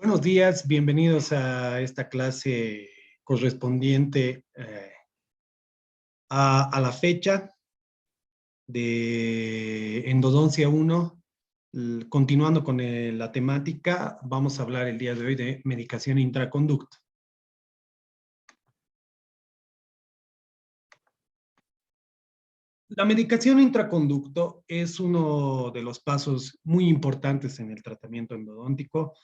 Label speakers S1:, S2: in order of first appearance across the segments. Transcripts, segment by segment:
S1: Buenos días, bienvenidos a esta clase correspondiente a la fecha de Endodoncia 1. Continuando con la temática, vamos a hablar el día de hoy de medicación intraconducto. La medicación intraconducto es uno de los pasos muy importantes en el tratamiento endodóntico.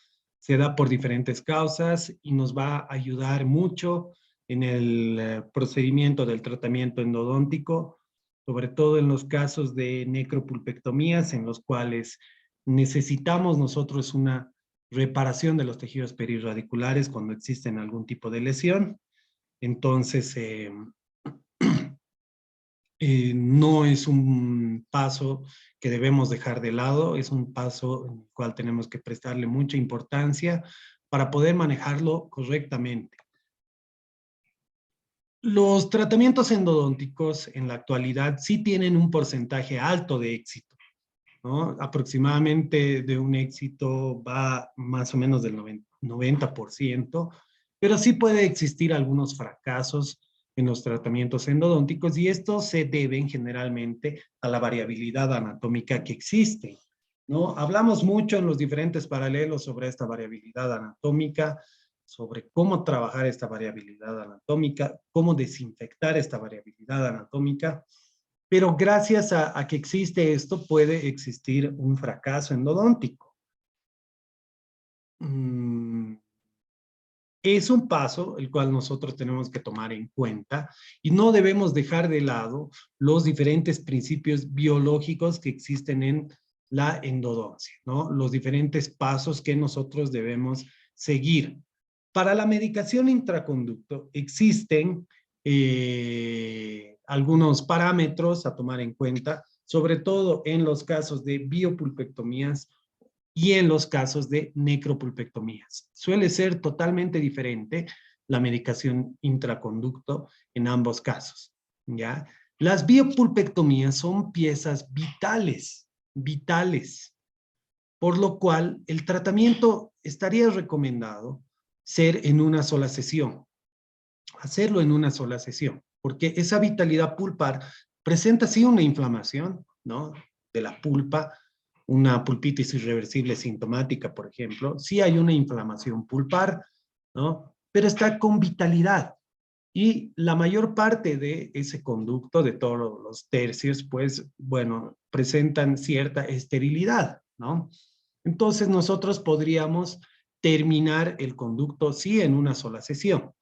S1: Se da por diferentes causas y nos va a ayudar mucho en el procedimiento del tratamiento endodóntico, sobre todo en los casos de necropulpectomías, en los cuales necesitamos nosotros una reparación de los tejidos perirradiculares cuando existen algún tipo de lesión. Entonces, no es un paso que debemos dejar de lado, es un paso en el cual tenemos que prestarle mucha importancia para poder manejarlo correctamente. Los tratamientos endodónticos en la actualidad sí tienen un porcentaje alto de éxito, ¿no? Aproximadamente de un éxito va más o menos del 90%, pero sí puede existir algunos fracasos en los tratamientos endodónticos y estos se deben generalmente a la variabilidad anatómica que existe, ¿no? Hablamos mucho en los diferentes paralelos sobre esta variabilidad anatómica, sobre cómo trabajar esta variabilidad anatómica, cómo desinfectar esta variabilidad anatómica, pero gracias a que existe esto, puede existir un fracaso endodóntico. Es un paso el cual nosotros tenemos que tomar en cuenta y no debemos dejar de lado los diferentes principios biológicos que existen en la endodoncia, ¿no? Los diferentes pasos que nosotros debemos seguir. Para la medicación intraconducto existen algunos parámetros a tomar en cuenta, sobre todo en los casos de biopulpectomías y en los casos de necropulpectomías. Suele ser totalmente diferente la medicación intraconducto en ambos casos, ¿ya? Las biopulpectomías son piezas vitales, por lo cual el tratamiento estaría recomendado ser en una sola sesión, hacerlo en una sola sesión, porque esa vitalidad pulpar presenta sí una inflamación, ¿no? De la pulpa, una pulpitis irreversible sintomática, por ejemplo, sí hay una inflamación pulpar, ¿no? Pero está con vitalidad. Y la mayor parte de ese conducto, de todos los tercios, pues, bueno, presentan cierta esterilidad, ¿no? Entonces nosotros podríamos terminar el conducto sí en una sola sesión.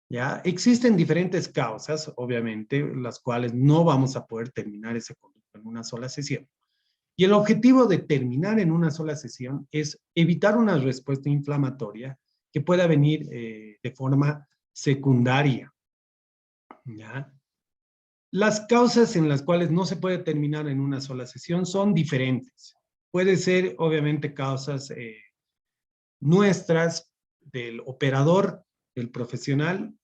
S1: ¿Ya? Existen diferentes causas, obviamente, las cuales no vamos a poder terminar ese conducto en una sola sesión. Y el objetivo de terminar en una sola sesión es evitar una respuesta inflamatoria que pueda venir de forma secundaria, ¿ya? Las causas en las cuales no se puede terminar en una sola sesión son diferentes. Puede ser, obviamente, causas nuestras, del operador, del profesional,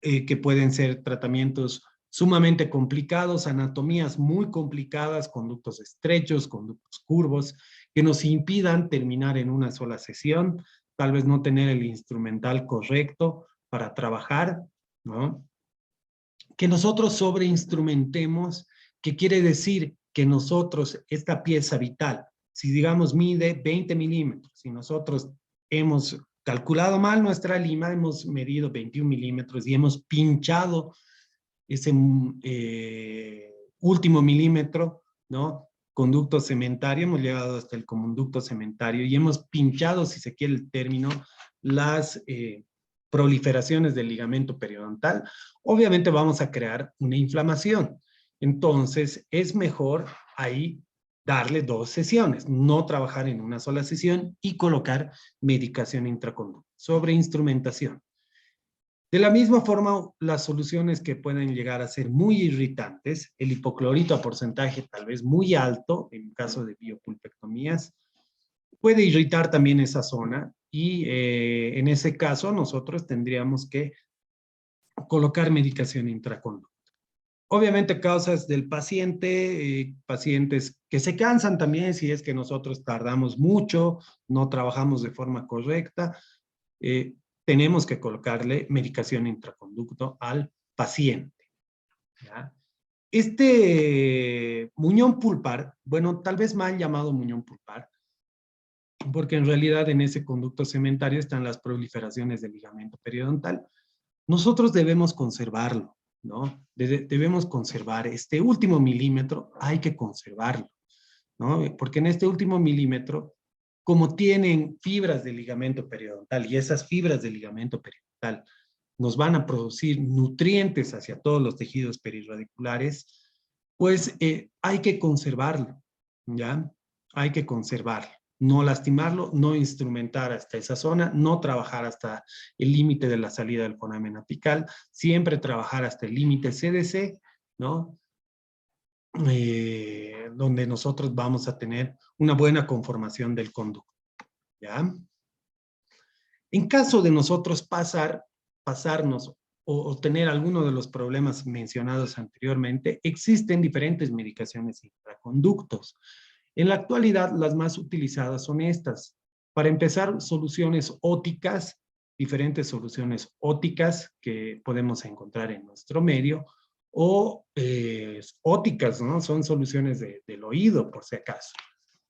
S1: que pueden ser tratamientos sumamente complicados, anatomías muy complicadas, conductos estrechos, conductos curvos, que nos impidan terminar en una sola sesión, tal vez no tener el instrumental correcto para trabajar, ¿no? Que nosotros sobreinstrumentemos, que quiere decir que nosotros, esta pieza vital, si digamos mide 20 milímetros, si nosotros hemos calculado mal nuestra lima, hemos medido 21 milímetros y hemos pinchado ese último milímetro, ¿no? Conducto cementario, hemos llegado hasta el conducto cementario y hemos pinchado, si se quiere el término, las proliferaciones del ligamento periodontal, obviamente vamos a crear una inflamación. Entonces, es mejor ahí darle 2 sesiones, no trabajar en una sola sesión y colocar medicación intraconducto sobre instrumentación. De la misma forma, las soluciones que pueden llegar a ser muy irritantes, el hipoclorito a porcentaje tal vez muy alto, en caso de biopulpectomías, puede irritar también esa zona y en ese caso nosotros tendríamos que colocar medicación intraconducto. Obviamente causas del paciente, pacientes que se cansan también si es que nosotros tardamos mucho, no trabajamos de forma correcta, eh, tenemos que colocarle medicación intraconducto al paciente. ¿Ya? Este muñón pulpar, bueno, tal vez mal llamado muñón pulpar, porque en realidad en ese conducto cementario están las proliferaciones del ligamento periodontal. Nosotros debemos conservarlo, ¿no? Debemos conservar este último milímetro, hay que conservarlo, ¿no? Porque en este último milímetro, como tienen fibras de ligamento periodontal y esas fibras de ligamento periodontal nos van a producir nutrientes hacia todos los tejidos perirradiculares, pues hay que conservarlo, ¿ya? Hay que conservarlo, no lastimarlo, no instrumentar hasta esa zona, no trabajar hasta el límite de la salida del foramen apical, siempre trabajar hasta el límite CDC, ¿no? Donde nosotros vamos a tener una buena conformación del conducto, ¿ya? En caso de nosotros pasarnos o tener alguno de los problemas mencionados anteriormente, existen diferentes medicaciones intraconductos. En la actualidad, las más utilizadas son estas. Para empezar, soluciones óticas, diferentes soluciones óticas que podemos encontrar en nuestro medio, o óticas, ¿no? Son soluciones del oído, por si acaso,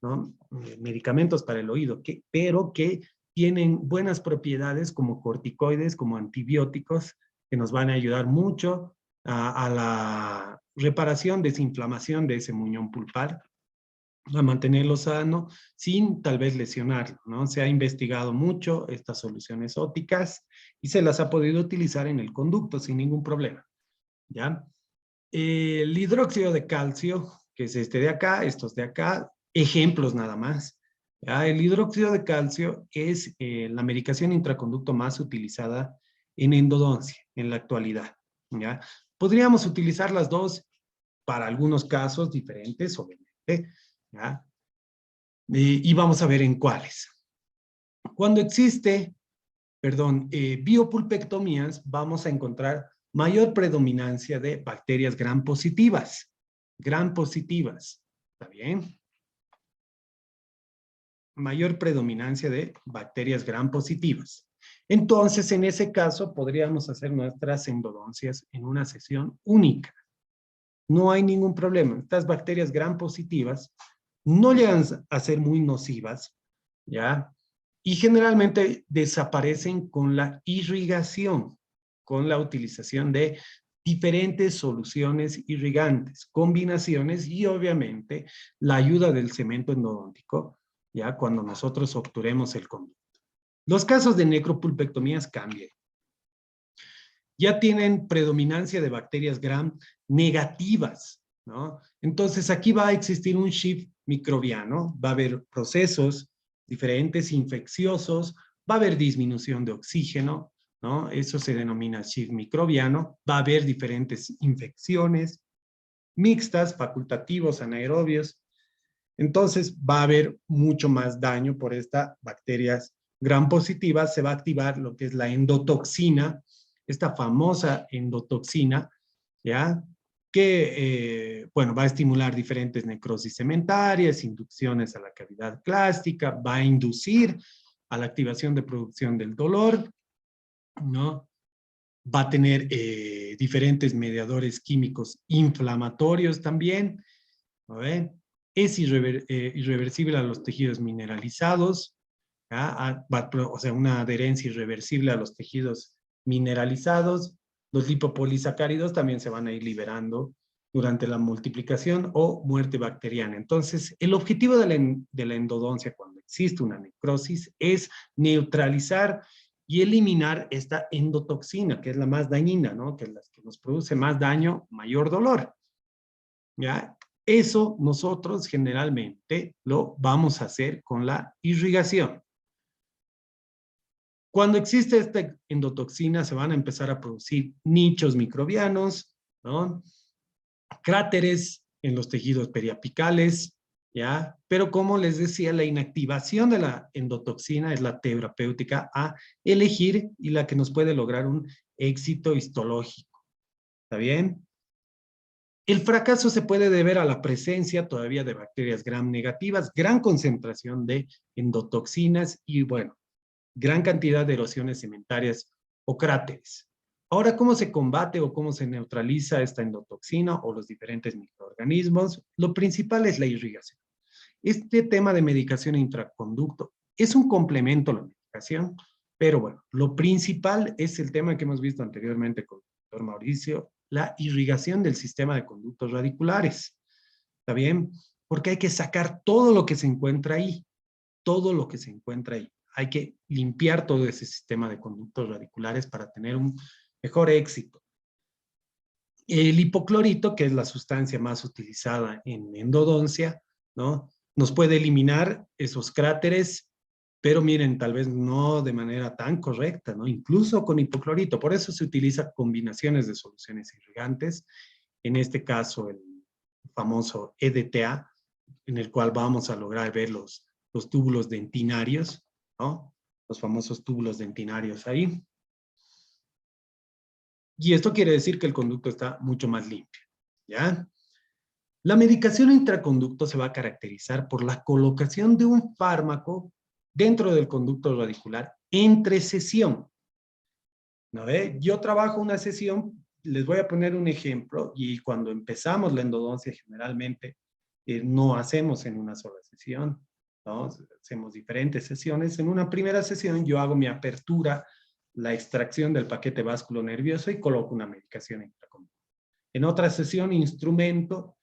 S1: ¿no? Medicamentos para el oído, pero que tienen buenas propiedades como corticoides, como antibióticos, que nos van a ayudar mucho a la reparación, desinflamación de ese muñón pulpar, a mantenerlo sano sin tal vez lesionarlo, ¿no? Se ha investigado mucho estas soluciones ópticas y se las ha podido utilizar en el conducto sin ningún problema, ¿ya? El hidróxido de calcio, que es este de acá, estos de acá, ejemplos nada más. ¿Ya? El hidróxido de calcio es la medicación intraconducto más utilizada en endodoncia en la actualidad, ¿ya? Podríamos utilizar las dos para algunos casos diferentes, obviamente, ¿ya? Y vamos a ver en cuáles. Cuando existe, perdón, biopulpectomías, vamos a encontrar mayor predominancia de bacterias gram positivas. Gram positivas, ¿está bien? Mayor predominancia de bacterias gram positivas. Entonces, en ese caso, podríamos hacer nuestras endodoncias en una sesión única. No hay ningún problema. Estas bacterias gram positivas no llegan a ser muy nocivas, ¿ya? Y generalmente desaparecen con la irrigación, con la utilización de diferentes soluciones irrigantes, combinaciones y obviamente la ayuda del cemento endodóntico, ya cuando nosotros obturemos el conducto. Los casos de necropulpectomías cambian. Ya tienen predominancia de bacterias gram negativas, ¿no? Entonces aquí va a existir un shift microbiano, va a haber procesos diferentes, infecciosos, va a haber disminución de oxígeno, ¿no? Eso se denomina shift microbiano, va a haber diferentes infecciones mixtas, facultativos, anaerobios. Entonces va a haber mucho más daño por estas bacterias gram positivas, se va a activar lo que es la endotoxina, esta famosa endotoxina, ¿ya? Que, bueno, va a estimular diferentes necrosis cementarias, inducciones a la cavidad clástica, va a inducir a la activación de producción del dolor, ¿no? Va a tener diferentes mediadores químicos inflamatorios también, ¿no? Es irreversible a los tejidos mineralizados, ¿ya? O sea, una adherencia irreversible a los tejidos mineralizados. Los lipopolisacáridos también se van a ir liberando durante la multiplicación o muerte bacteriana. Entonces, el objetivo de la endodoncia cuando existe una necrosis es neutralizar y eliminar esta endotoxina, que es la más dañina, ¿no? Que es la que nos produce más daño, mayor dolor, ¿ya? Eso nosotros generalmente lo vamos a hacer con la irrigación. Cuando existe esta endotoxina, se van a empezar a producir nichos microbianos, ¿no? Cráteres en los tejidos periapicales, ¿ya? Pero como les decía, la inactivación de la endotoxina es la terapéutica a elegir y la que nos puede lograr un éxito histológico. ¿Está bien? El fracaso se puede deber a la presencia todavía de bacterias gram negativas, gran concentración de endotoxinas y, bueno, gran cantidad de erosiones cementarias o cráteres. Ahora, ¿cómo se combate o cómo se neutraliza esta endotoxina o los diferentes microorganismos? Lo principal es la irrigación. Este tema de medicación intraconducto es un complemento a la medicación, pero bueno, lo principal es el tema que hemos visto anteriormente con el doctor Mauricio, la irrigación del sistema de conductos radiculares. ¿Está bien? Porque hay que sacar todo lo que se encuentra ahí, todo lo que se encuentra ahí. Hay que limpiar todo ese sistema de conductos radiculares para tener un mejor éxito. El hipoclorito, que es la sustancia más utilizada en endodoncia, ¿no? Nos puede eliminar esos cráteres, pero miren, tal vez no de manera tan correcta, ¿no? Incluso con hipoclorito. Por eso se utiliza combinaciones de soluciones irrigantes. En este caso, el famoso EDTA, en el cual vamos a lograr ver los túbulos dentinarios, ¿no? Los famosos túbulos dentinarios ahí. Y esto quiere decir que el conducto está mucho más limpio, ¿ya? La medicación intraconducto se va a caracterizar por la colocación de un fármaco dentro del conducto radicular entre sesión. ¿No ve? Yo trabajo una sesión, les voy a poner un ejemplo, y cuando empezamos la endodoncia generalmente no hacemos en una sola sesión, ¿no? Hacemos diferentes sesiones. En una primera sesión yo hago mi apertura, la extracción del paquete vasculo nervioso y coloco una medicación intraconducto. En otra sesión instrumento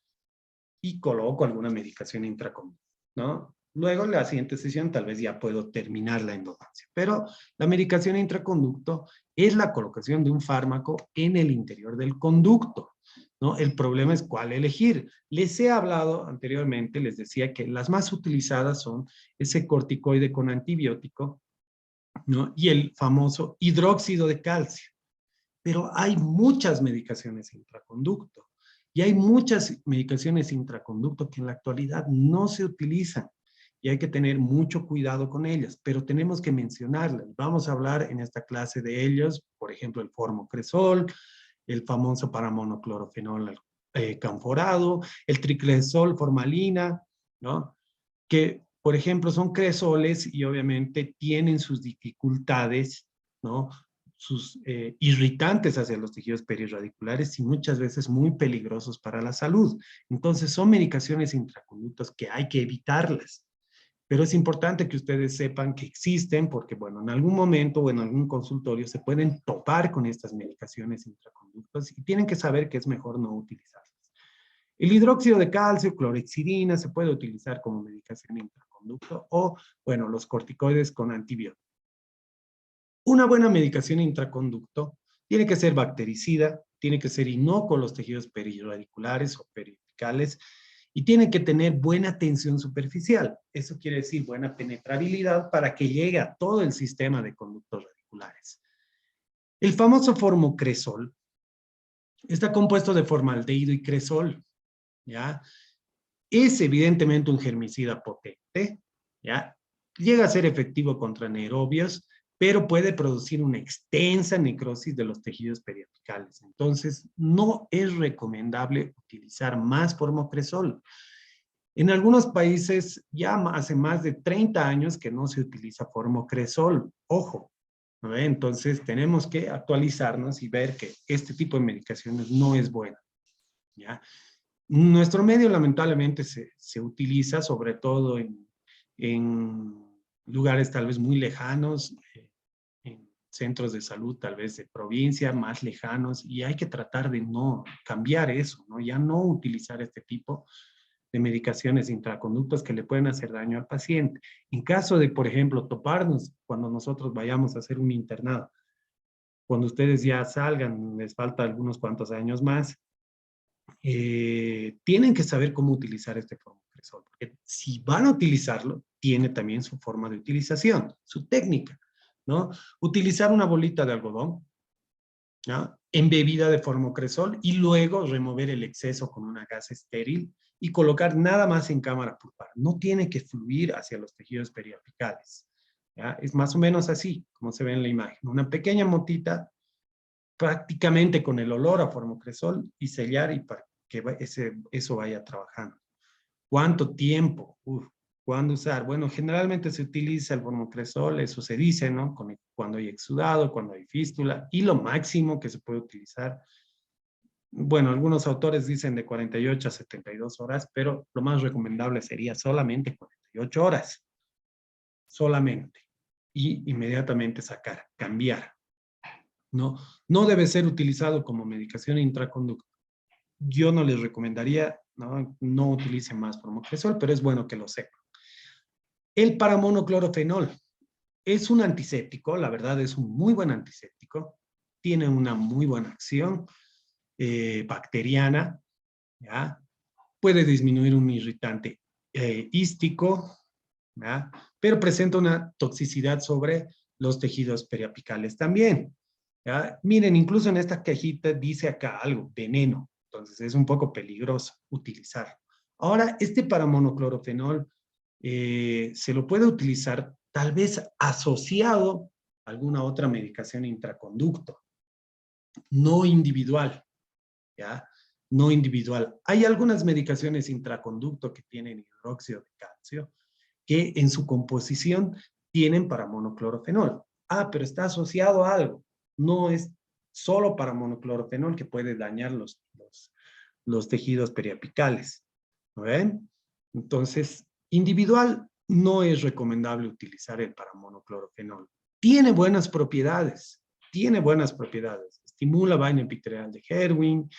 S1: y coloco alguna medicación intraconducto, ¿no? Luego, en la siguiente sesión, tal vez ya puedo terminar la endodoncia. Pero la medicación intraconducto es la colocación de un fármaco en el interior del conducto, ¿no? El problema es cuál elegir. Les he hablado anteriormente, les decía que las más utilizadas son ese corticoide con antibiótico, ¿no? Y el famoso hidróxido de calcio. Pero hay muchas medicaciones intraconducto y hay muchas medicaciones intraconducto que en la actualidad no se utilizan y hay que tener mucho cuidado con ellas, pero tenemos que mencionarlas. Vamos a hablar en esta clase de ellos, por ejemplo, el formocresol, el famoso paramonoclorofenol camforado, el tricresol formalina, ¿no? Que, por ejemplo, son cresoles y obviamente tienen sus dificultades, ¿no? Sus irritantes hacia los tejidos perirradiculares y muchas veces muy peligrosos para la salud. Entonces, son medicaciones intraconductas que hay que evitarlas. Pero es importante que ustedes sepan que existen porque, bueno, en algún momento o en algún consultorio se pueden topar con estas medicaciones intraconductas y tienen que saber que es mejor no utilizarlas. El hidróxido de calcio, clorhexidina, se puede utilizar como medicación intraconducto o, bueno, los corticoides con antibióticos. Una buena medicación intraconducto tiene que ser bactericida, tiene que ser inocua a los tejidos perirradiculares o periapicales y tiene que tener buena tensión superficial. Eso quiere decir buena penetrabilidad para que llegue a todo el sistema de conductos radiculares. El famoso formocresol está compuesto de formaldehído y cresol, ¿ya? Es evidentemente un germicida potente, ¿ya? Llega a ser efectivo contra anaerobios, pero puede producir una extensa necrosis de los tejidos periapicales. Entonces, no es recomendable utilizar más formocresol. En algunos países ya hace más de 30 años que no se utiliza formocresol. Ojo, ¿no? Entonces tenemos que actualizarnos y ver que este tipo de medicaciones no es buena, ¿ya? Nuestro medio lamentablemente se utiliza sobre todo en lugares tal vez muy lejanos, en centros de salud tal vez de provincia, más lejanos, y hay que tratar de no cambiar eso, ¿no? Ya no utilizar este tipo de medicaciones intraconductas que le pueden hacer daño al paciente. En caso de, por ejemplo, toparnos cuando nosotros vayamos a hacer un internado, cuando ustedes ya salgan, les falta algunos cuantos años más, tienen que saber cómo utilizar este formocresol, porque si van a utilizarlo, tiene también su forma de utilización, su técnica, ¿no? Utilizar una bolita de algodón, ¿no? Embebida de formocresol y luego remover el exceso con una gasa estéril y colocar nada más en cámara pulpar. No tiene que fluir hacia los tejidos periapicales, ¿ya? Es más o menos así, como se ve en la imagen. Una pequeña motita prácticamente con el olor a formocresol y sellar y que eso vaya trabajando. ¿Cuánto tiempo? ¿Cuándo usar? Bueno, generalmente se utiliza el formocresol, eso se dice, ¿no? Cuando hay exudado, cuando hay fístula, y lo máximo que se puede utilizar, bueno, algunos autores dicen de 48 a 72 horas, pero lo más recomendable sería solamente 48 horas, solamente, y inmediatamente sacar, cambiar, ¿no? No debe ser utilizado como medicación intraconducto. Yo no les recomendaría, no utilicen más formocresol, pero es bueno que lo sepan. El paramonoclorofenol es un antiséptico, la verdad es un muy buen antiséptico, tiene una muy buena acción bacteriana, ¿ya? Puede disminuir un irritante hístico, ¿ya? Pero presenta una toxicidad sobre los tejidos periapicales también, ¿ya? Miren, incluso en esta cajita dice acá algo, veneno, entonces es un poco peligroso utilizarlo. Ahora, este paramonoclorofenol se lo puede utilizar tal vez asociado a alguna otra medicación intraconducto, no individual, ¿ya? No individual. Hay algunas medicaciones intraconducto que tienen hidróxido de calcio, que en su composición tienen paramonoclorofenol. Ah, pero está asociado a algo. No es solo paramonoclorofenol que puede dañar los tejidos periapicales. ¿No ven? Entonces, individual no es recomendable utilizar el paramonoclorofenol. Tiene buenas propiedades. Tiene buenas propiedades. Estimula vaina epitelial de Herwin,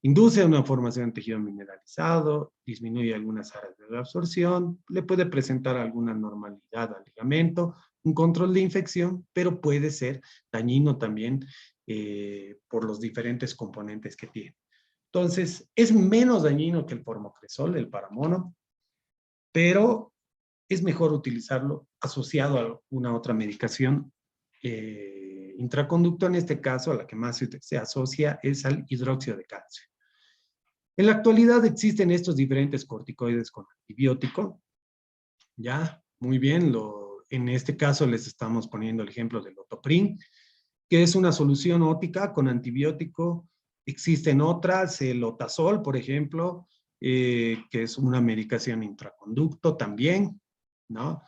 S1: induce una formación de tejido mineralizado, disminuye algunas áreas de reabsorción, le puede presentar alguna normalidad al ligamento, un control de infección, pero puede ser dañino también por los diferentes componentes que tiene. Entonces, es menos dañino que el formocresol, el paramono, pero es mejor utilizarlo asociado a una otra medicación intraconducto, en este caso, a la que más se asocia es al hidróxido de calcio. En la actualidad existen estos diferentes corticoides con antibiótico, ¿ya? Muy bien, en este caso les estamos poniendo el ejemplo del Otoprin, que es una solución óptica con antibiótico. Existen otras, el Otazol, por ejemplo, que es una medicación intraconducto también, ¿no?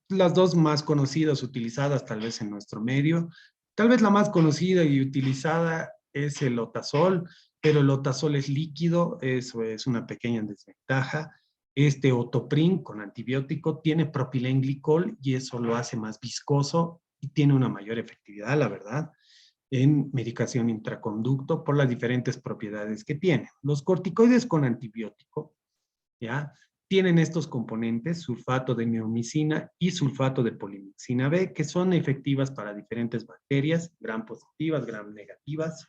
S1: Las dos más conocidas, utilizadas tal vez en nuestro medio. Tal vez la más conocida y utilizada es el Otazol, pero el Otazol es líquido, eso es una pequeña desventaja. Este Otoprin con antibiótico tiene propilenglicol y eso lo hace más viscoso y tiene una mayor efectividad, la verdad, en medicación intraconducto por las diferentes propiedades que tiene. Los corticoides con antibiótico, ¿ya? Tienen estos componentes, sulfato de neomicina y sulfato de polimixina B, que son efectivas para diferentes bacterias, gram positivas, gram negativas,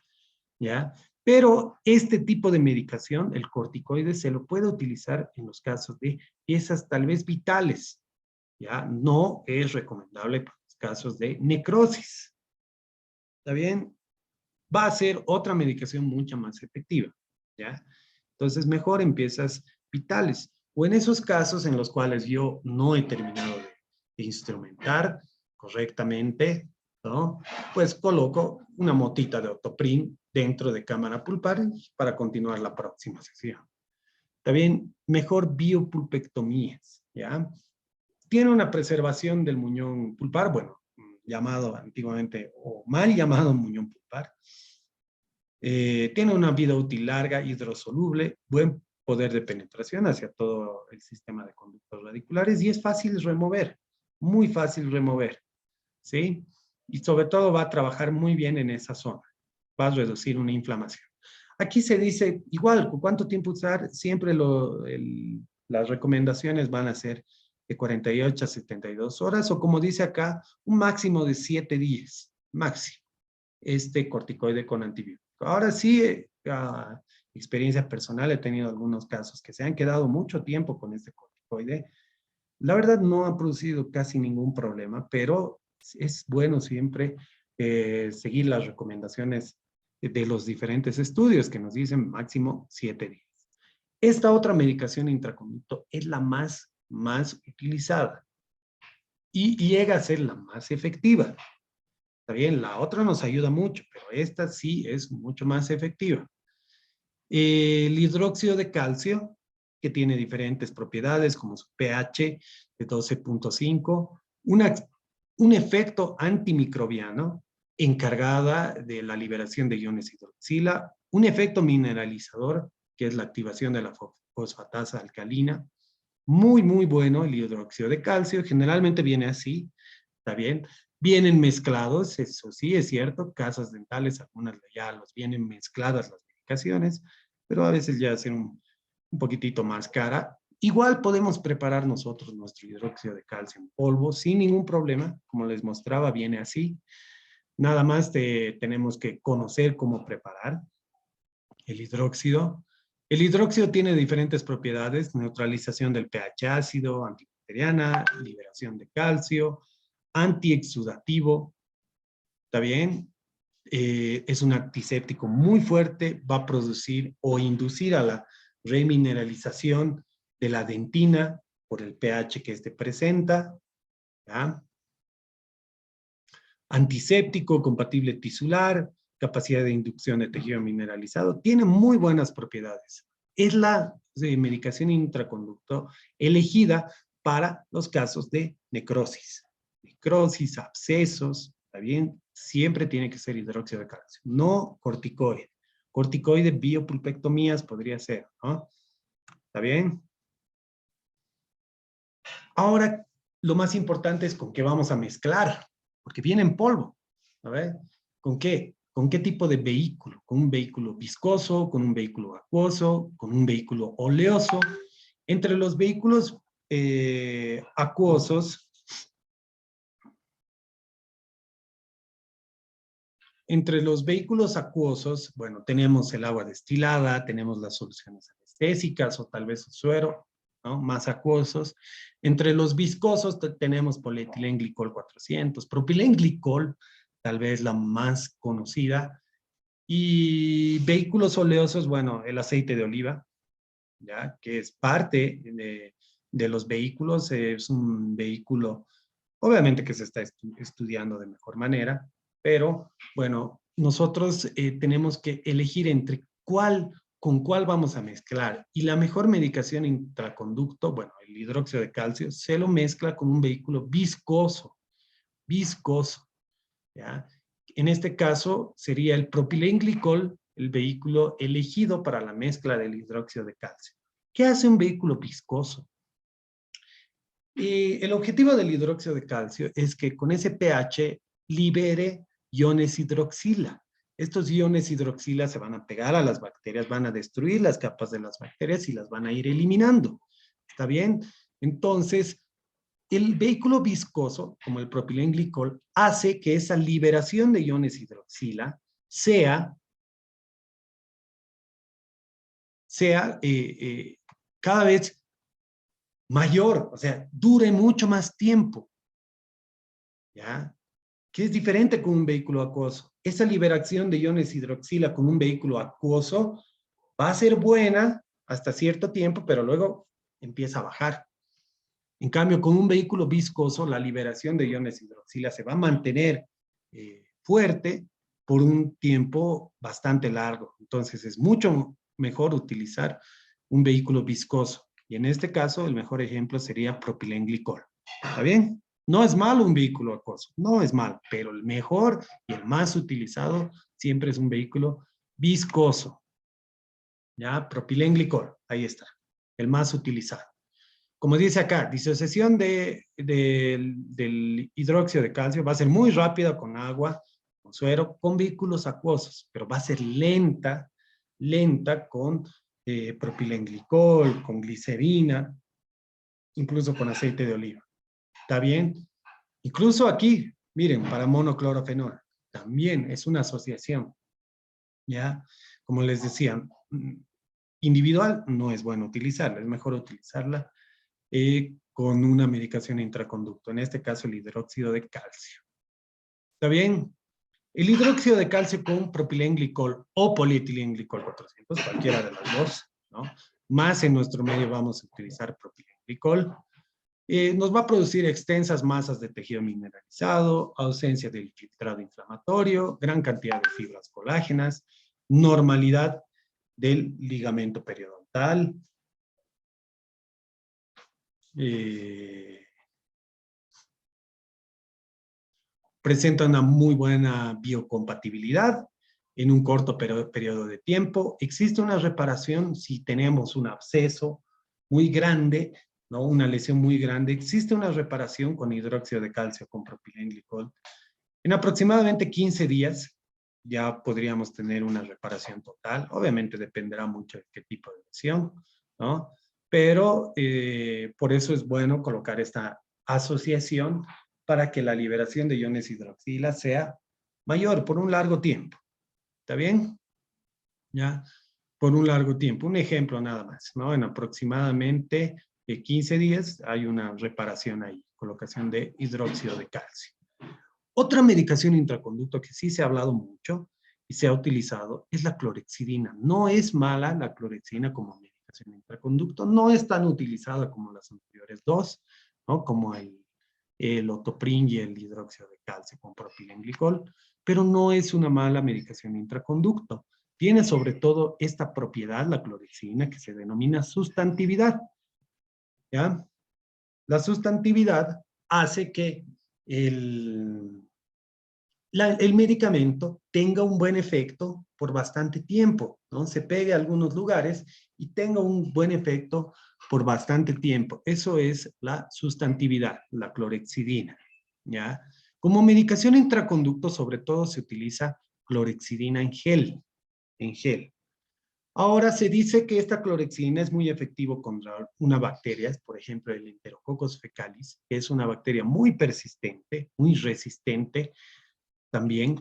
S1: ¿ya? Pero este tipo de medicación, el corticoide, se lo puede utilizar en los casos de piezas tal vez vitales, ¿ya? No es recomendable para los casos de necrosis, ¿está bien? Va a ser otra medicación mucho más efectiva, ¿ya? Entonces, mejor en piezas vitales. O en esos casos en los cuales yo no he terminado de instrumentar correctamente, ¿no? Pues coloco una motita de Otoprin dentro de cámara pulpar para continuar la próxima sesión. También, mejor biopulpectomías, ¿ya? Tiene una preservación del muñón pulpar, bueno, llamado antiguamente o mal llamado muñón pulpar. Tiene una vida útil larga, hidrosoluble, buen poder de penetración hacia todo el sistema de conductos radiculares y es fácil remover, muy fácil remover, ¿sí? Y sobre todo va a trabajar muy bien en esa zona, va a reducir una inflamación. Aquí se dice, igual, ¿cuánto tiempo usar? Siempre las recomendaciones van a ser de 48 a 72 horas o como dice acá, un máximo de 7 días, máximo, este corticoide con antibiótico. Ahora sí, experiencia personal, he tenido algunos casos que se han quedado mucho tiempo con este corticoide. La verdad no ha producido casi ningún problema, pero es bueno siempre seguir las recomendaciones de los diferentes estudios que nos dicen máximo 7 días. Esta otra medicación intraconducto es la más utilizada y llega a ser la más efectiva. ¿Está bien? La otra nos ayuda mucho, pero esta sí es mucho más efectiva. El hidróxido de calcio, que tiene diferentes propiedades, como su pH de 12.5, un efecto antimicrobiano encargada de la liberación de iones hidroxila, un efecto mineralizador, que es la activación de la fosfatasa alcalina. Muy, muy bueno el hidróxido de calcio. Generalmente viene así, ¿está bien? Vienen mezclados, eso sí es cierto, casas dentales, algunas ya los vienen mezcladas las medicaciones, pero a veces ya hacen un poquitito más cara. Igual podemos preparar nosotros nuestro hidróxido de calcio en polvo sin ningún problema. Como les mostraba, viene así. Nada más tenemos que conocer cómo preparar el hidróxido. El hidróxido tiene diferentes propiedades: neutralización del pH ácido, antibacteriana, liberación de calcio, antiexudativo, ¿está bien? Es un antiséptico muy fuerte, va a producir o inducir a la remineralización de la dentina por el pH que éste presenta, ¿ya? Antiséptico, compatible tisular, capacidad de inducción de tejido mineralizado, tiene muy buenas propiedades. Es la medicación intraconducto elegida para los casos de necrosis. Necrosis, abscesos, ¿está bien? Siempre tiene que ser hidróxido de calcio, no corticoide. Corticoide, biopulpectomías podría ser, ¿no? ¿Está bien? Ahora, lo más importante es con qué vamos a mezclar, porque viene en polvo. A ver, ¿con qué? ¿Con qué tipo de vehículo? ¿Con un vehículo viscoso, con un vehículo acuoso, con un vehículo oleoso? Entre los vehículos acuosos, bueno, tenemos el agua destilada, tenemos las soluciones anestésicas o tal vez el suero, ¿no? Más acuosos. Entre los viscosos tenemos polietilenglicol 400, propilenglicol, tal vez la más conocida. Y vehículos oleosos, bueno, el aceite de oliva, ¿ya? Que es parte de los vehículos, es un vehículo, obviamente que se está estudiando de mejor manera, pero bueno, nosotros tenemos que elegir entre con cuál vamos a mezclar. Y la mejor medicación intraconducto, bueno, el hidróxido de calcio, se lo mezcla con un vehículo viscoso, viscoso, ¿ya? En este caso sería el propilenglicol, el vehículo elegido para la mezcla del hidróxido de calcio. ¿Qué hace un vehículo viscoso? Y el objetivo del hidróxido de calcio es que con ese pH libere iones hidroxila. Estos iones hidroxila se van a pegar a las bacterias, van a destruir las capas de las bacterias y las van a ir eliminando. ¿Está bien? Entonces, el vehículo viscoso, como el propilenglicol, hace que esa liberación de iones hidroxila sea cada vez mayor, o sea, dure mucho más tiempo, ¿ya? Que es diferente con un vehículo acuoso. Esa liberación de iones hidroxila con un vehículo acuoso va a ser buena hasta cierto tiempo, pero luego empieza a bajar. En cambio, con un vehículo viscoso, la liberación de iones hidroxila se va a mantener fuerte por un tiempo bastante largo. Entonces, es mucho mejor utilizar un vehículo viscoso. Y en este caso, el mejor ejemplo sería propilenglicol. ¿Está bien? No es malo un vehículo acuoso, no es malo, pero el mejor y el más utilizado siempre es un vehículo viscoso. ¿Ya? Propilenglicol, ahí está, el más utilizado. Como dice acá, disociación del hidróxido de calcio va a ser muy rápida con agua, con suero, con vehículos acuosos, pero va a ser lenta con propilenglicol, con glicerina, incluso con aceite de oliva. ¿Está bien? Incluso aquí, miren, para monoclorofenol, también es una asociación, ¿ya? Como les decía, individual no es bueno utilizarla, es mejor utilizarla con una medicación intraconducto, en este caso el hidróxido de calcio. ¿Está bien? El hidróxido de calcio con propilenglicol o polietilenglicol 400, cualquiera de las dos, ¿no? Más en nuestro medio vamos a utilizar propilenglicol. nos va a producir extensas masas de tejido mineralizado, ausencia del filtrado inflamatorio, gran cantidad de fibras colágenas, normalidad del ligamento periodontal, presenta una muy buena biocompatibilidad en un corto periodo de tiempo. Existe una reparación si tenemos un absceso muy grande, ¿no? Una lesión muy grande. Existe una reparación con hidróxido de calcio con propilenglicol. En aproximadamente 15 días ya podríamos tener una reparación total. Obviamente dependerá mucho de qué tipo de lesión, ¿no? Pero por eso es bueno colocar esta asociación para que la liberación de iones hidroxila sea mayor por un largo tiempo. ¿Está bien? ¿Ya? Por un largo tiempo. Un ejemplo nada más, ¿no? En aproximadamente 15 días hay una reparación ahí, colocación de hidróxido de calcio. Otra medicación intraconducto que sí se ha hablado mucho y se ha utilizado es la clorexidina. No es mala la clorexidina como medicación intraconducto, no es tan utilizada como las anteriores dos, ¿no? Como el otoprin y el hidróxido de calcio con propilenglicol, pero no es una mala medicación intraconducto. Tiene sobre todo esta propiedad, la clorexidina, que se denomina sustantividad, ¿ya? La sustantividad hace que el medicamento tenga un buen efecto por bastante tiempo, ¿no? Se pegue a algunos lugares y tenga un buen efecto por bastante tiempo. Eso es la sustantividad, la clorexidina, ¿ya? Como medicación intraconducto, sobre todo se utiliza clorexidina en gel. Ahora se dice que esta clorexidina es muy efectivo contra una bacteria, por ejemplo el Enterococcus fecalis, que es una bacteria muy persistente, muy resistente. También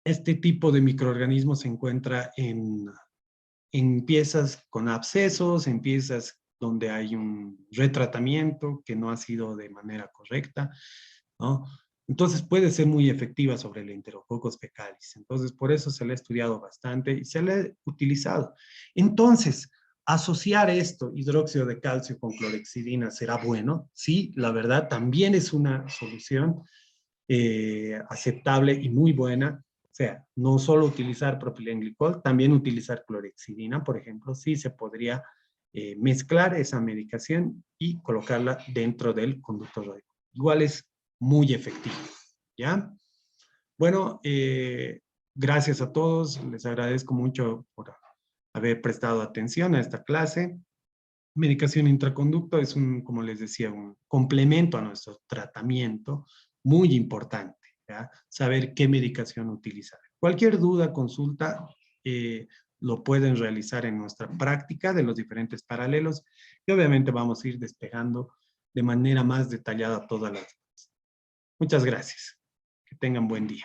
S1: este tipo de microorganismos se encuentra en piezas con abscesos, en piezas donde hay un retratamiento que no ha sido de manera correcta, ¿no? Entonces puede ser muy efectiva sobre el Enterococcus fecalis. Entonces por eso se le ha estudiado bastante y se le ha utilizado. Entonces, asociar esto, hidróxido de calcio con clorexidina, ¿será bueno? Sí, la verdad también es una solución aceptable y muy buena. O sea, no solo utilizar propilenglicol, también utilizar clorexidina, por ejemplo, sí se podría mezclar esa medicación y colocarla dentro del conducto radioactivo. Igual es muy efectivo, ¿ya? Bueno, gracias a todos, les agradezco mucho por haber prestado atención a esta clase. Medicación intraconducto es un, como les decía, un complemento a nuestro tratamiento muy importante, ¿ya? Saber qué medicación utilizar. Cualquier duda, consulta, lo pueden realizar en nuestra práctica de los diferentes paralelos y obviamente vamos a ir despejando de manera más detallada todas las dudas. Muchas gracias. Que tengan buen día.